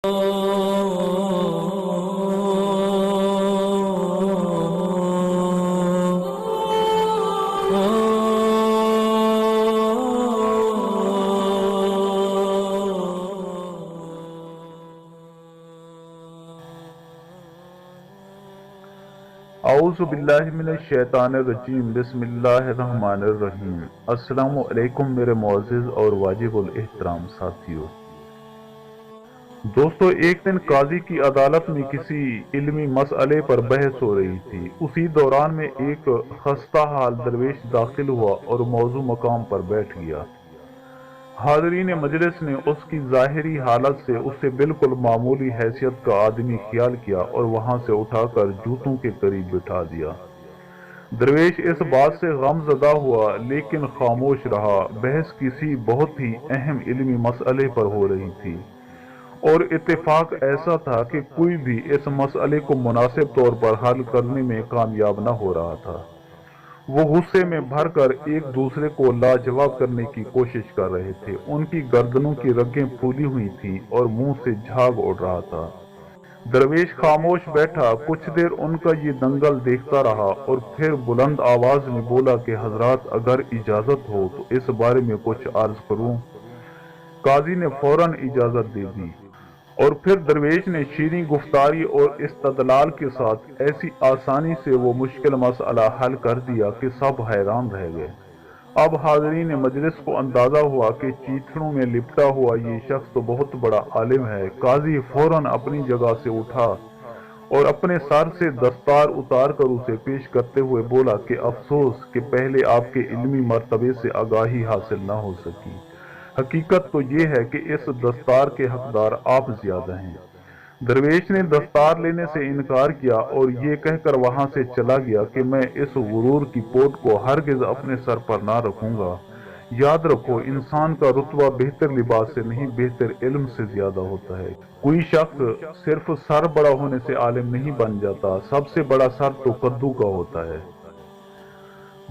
اعوذ باللہ من الشیطان الرجیم بسم اللہ الرحمن الرحیم۔ السلام علیکم میرے معزز اور واجب الاحترام ساتھیو۔ دوستو، ایک دن قاضی کی عدالت میں کسی علمی مسئلے پر بحث ہو رہی تھی۔ اسی دوران میں ایک خستہ حال درویش داخل ہوا اور موضوع مقام پر بیٹھ گیا۔ حاضرین مجلس نے اس کی ظاہری حالت سے اسے بالکل معمولی حیثیت کا آدمی خیال کیا اور وہاں سے اٹھا کر جوتوں کے قریب بٹھا دیا۔ درویش اس بات سے غم زدہ ہوا لیکن خاموش رہا۔ بحث کسی بہت ہی اہم علمی مسئلے پر ہو رہی تھی اور اتفاق ایسا تھا کہ کوئی بھی اس مسئلے کو مناسب طور پر حل کرنے میں کامیاب نہ ہو رہا تھا۔ وہ غصے میں بھر کر ایک دوسرے کو لاجواب کرنے کی کوشش کر رہے تھے۔ ان کی گردنوں کی رگیں پھولی ہوئی تھیں اور منہ سے جھاگ اڑ رہا تھا۔ درویش خاموش بیٹھا کچھ دیر ان کا یہ دنگل دیکھتا رہا اور پھر بلند آواز میں بولا کہ حضرات، اگر اجازت ہو تو اس بارے میں کچھ عرض کروں۔ قاضی نے فوراً اجازت دے دی اور پھر درویش نے شیریں گفتاری اور استدلال کے ساتھ ایسی آسانی سے وہ مشکل مسئلہ حل کر دیا کہ سب حیران رہ گئے۔ اب حاضرین مجلس کو اندازہ ہوا کہ چیتڑوں میں لپٹا ہوا یہ شخص تو بہت بڑا عالم ہے۔ قاضی فوراً اپنی جگہ سے اٹھا اور اپنے سر سے دستار اتار کر اسے پیش کرتے ہوئے بولا کہ افسوس کہ پہلے آپ کے علمی مرتبے سے آگاہی حاصل نہ ہو سکی۔ حقیقت تو یہ ہے کہ اس دستار کے حقدار آپ زیادہ ہیں۔ درویش نے دستار لینے سے انکار کیا اور یہ کہہ کر وہاں سے چلا گیا کہ میں اس غرور کی پوٹ کو ہرگز اپنے سر پر نہ رکھوں گا۔ یاد رکھو، انسان کا رتبہ بہتر لباس سے نہیں، بہتر علم سے زیادہ ہوتا ہے۔ کوئی شخص صرف سر بڑا ہونے سے عالم نہیں بن جاتا، سب سے بڑا سر تو کدو کا ہوتا ہے۔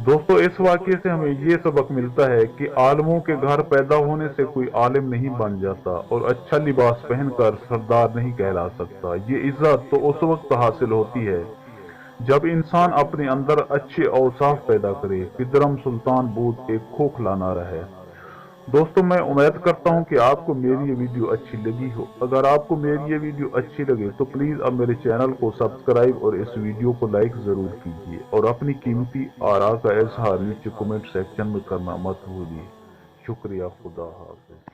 دوستو، اس واقعے سے ہمیں یہ سبق ملتا ہے کہ عالموں کے گھر پیدا ہونے سے کوئی عالم نہیں بن جاتا اور اچھا لباس پہن کر سردار نہیں کہلا سکتا۔ یہ عزت تو اس وقت حاصل ہوتی ہے جب انسان اپنے اندر اچھے اوصاف پیدا کرے۔ پدرم سلطان بود ایک کھوکھلا نعرہ ہے۔ دوستو، میں امید کرتا ہوں کہ آپ کو میری یہ ویڈیو اچھی لگی ہو۔ اگر آپ کو میری یہ ویڈیو اچھی لگے تو پلیز اب میرے چینل کو سبسکرائب اور اس ویڈیو کو لائک ضرور کیجیے اور اپنی قیمتی آراء کا اظہار نیچے کمنٹ سیکشن میں کرنا مت بھولیے۔ شکریہ، خدا حافظ۔